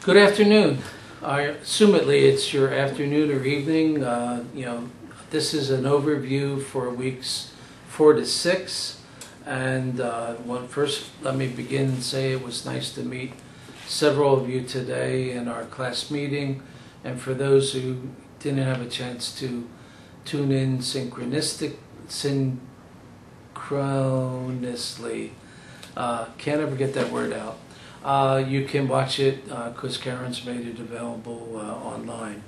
Good afternoon. Assumedly it's your afternoon or evening. This is an overview for weeks 4 to 6. And first, let me begin and say it was nice to meet several of you today in our class meeting. And for those who didn't have a chance to tune in synchronously, can't ever get that word out. You can watch it because Karen's made it available online.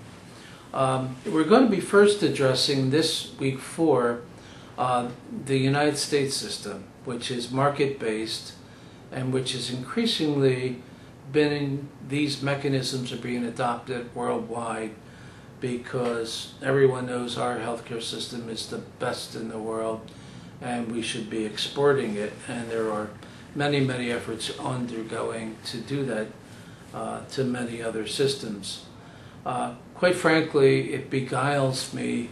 We're going to be first addressing this week 4 the United States system, which is market-based and which is increasingly these mechanisms are being adopted worldwide because everyone knows our healthcare system is the best in the world and we should be exporting it, and there are many efforts undergoing to do that to many other systems. Quite frankly, it beguiles me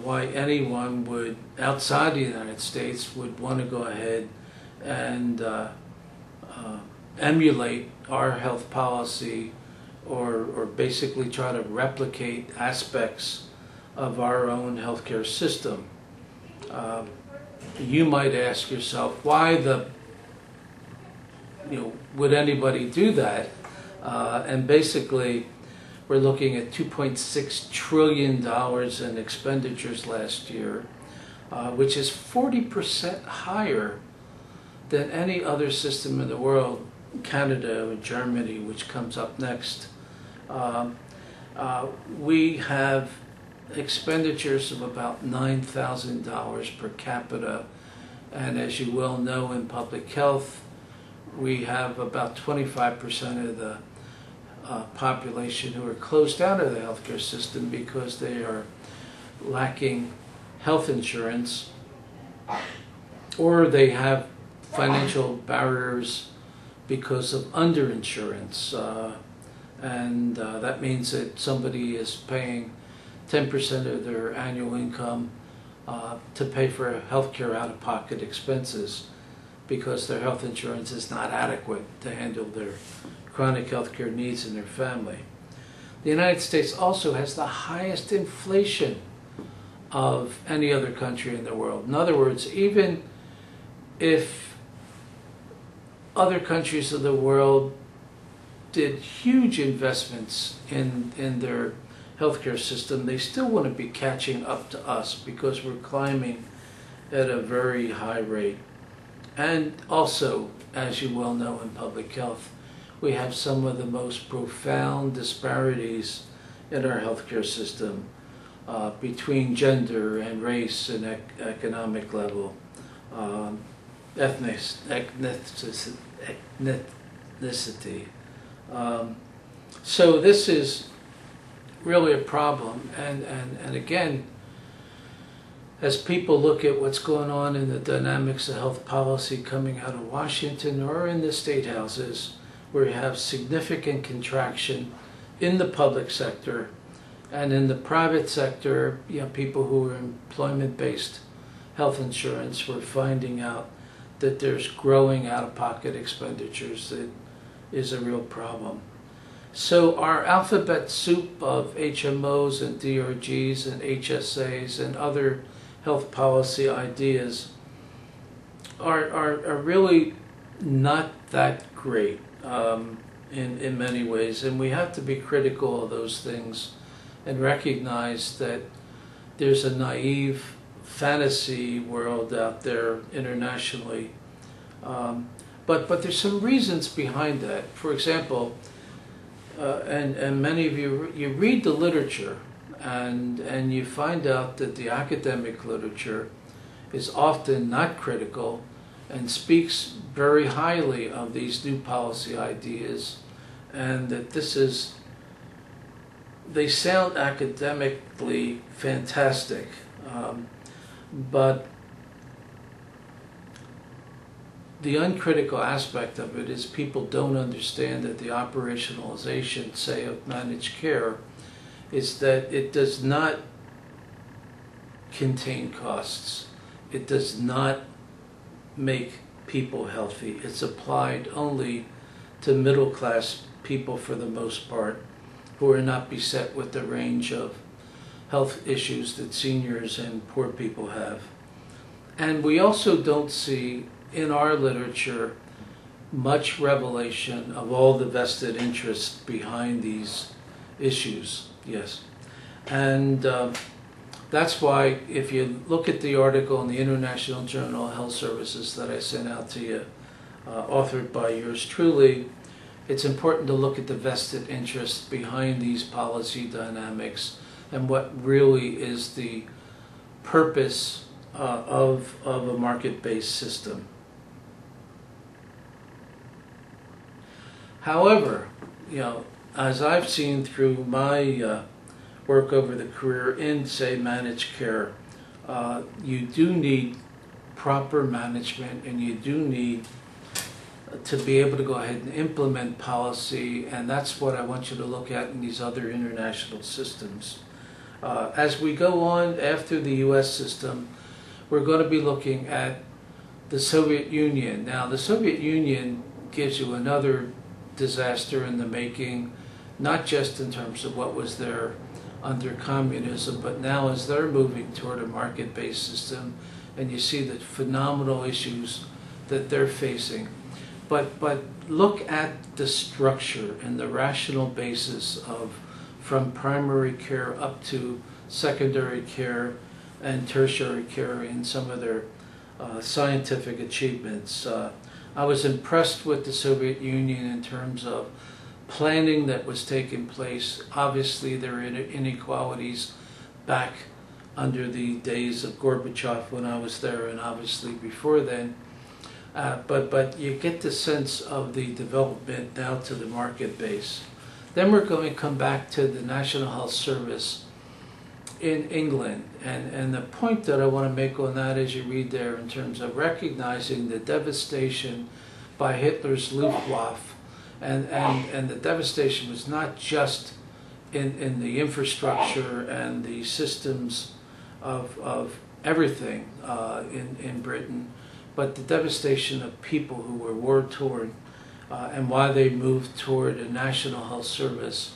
why anyone would, outside the United States, would want to go ahead and emulate our health policy or basically try to replicate aspects of our own healthcare system. You might ask yourself, why would anybody do that? And basically, we're looking at $2.6 trillion in expenditures last year, which is 40% higher than any other system in the world, Canada or Germany, which comes up next. We have expenditures of about $9,000 per capita, and as you well know, in public health, we have about 25% of the population who are closed out of the healthcare system because they are lacking health insurance, or they have financial barriers because of underinsurance, and that means that somebody is paying 10% of their annual income to pay for healthcare out-of-pocket expenses because their health insurance is not adequate to handle their chronic healthcare needs in their family. The United States also has the highest inflation of any other country in the world. In other words, even if other countries of the world did huge investments in their healthcare system, they still want to be catching up to us because we're climbing at a very high rate. And also, as you well know, in public health, we have some of the most profound disparities in our healthcare system between gender and race and economic level, ethnicity. So this is really a problem, and again, as people look at what's going on in the dynamics of health policy coming out of Washington or in the state houses, where you have significant contraction in the public sector, and in the private sector, people who are employment-based health insurance, we're finding out that there's growing out-of-pocket expenditures that is a real problem. So our alphabet soup of HMOs and DRGs and HSAs and other health policy ideas are really not that great in many ways, and we have to be critical of those things and recognize that there's a naive fantasy world out there internationally, but there's some reasons behind that. For example, and many of you read the literature and you find out that the academic literature is often not critical and speaks very highly of these new policy ideas, and that they sound academically fantastic, but the uncritical aspect of it is people don't understand that the operationalization, say, of managed care is that it does not contain costs. It does not make people healthy. It's applied only to middle-class people for the most part who are not beset with the range of health issues that seniors and poor people have. And we also don't see in our literature much revelation of all the vested interests behind these issues. Yes. And that's why if you look at the article in the International Journal of Health Services that I sent out to you, authored by yours truly, it's important to look at the vested interests behind these policy dynamics and what really is the purpose of a market-based system. However, as I've seen through my work over the career in, say, managed care, you do need proper management, and you do need to be able to go ahead and implement policy, and that's what I want you to look at in these other international systems. As we go on after the U.S. system, we're going to be looking at the Soviet Union. Now, the Soviet Union gives you another disaster in the making, not just in terms of what was there under communism, but now as they're moving toward a market-based system, and you see the phenomenal issues that they're facing. But look at the structure and the rational basis of from primary care up to secondary care and tertiary care in some of their scientific achievements. I was impressed with the Soviet Union in terms of planning that was taking place. Obviously, there are inequalities back under the days of Gorbachev when I was there, and obviously before then. But you get the sense of the development now to the market base. Then we're going to come back to the National Health Service in England. And the point that I want to make on that as you read there in terms of recognizing the devastation by Hitler's Luftwaffe. And the devastation was not just in the infrastructure and the systems of everything in Britain, but the devastation of people who were war-torn and why they moved toward a national health service,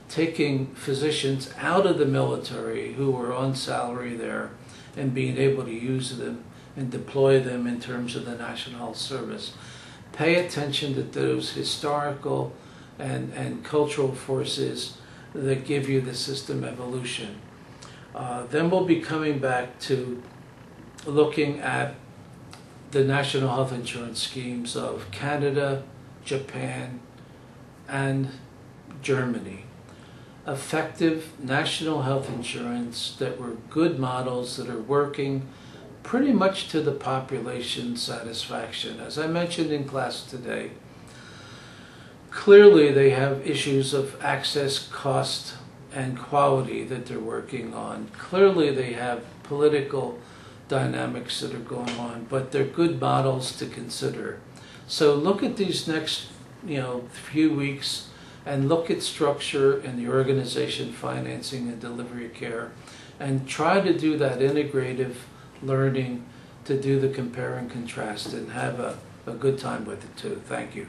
taking physicians out of the military who were on salary there and being able to use them and deploy them in terms of the National Health Service. Pay attention to those historical and cultural forces that give you the system evolution. Then we'll be coming back to looking at the national health insurance schemes of Canada, Japan, and Germany. Effective national health insurance that were good models that are working pretty much to the population's satisfaction. As I mentioned in class today, clearly they have issues of access, cost, and quality that they're working on. Clearly they have political dynamics that are going on, but they're good models to consider. So look at these next few weeks and look at structure and the organization, financing, and delivery of care, and try to do that integrative learning to do the compare and contrast and have a good time with it too. Thank you.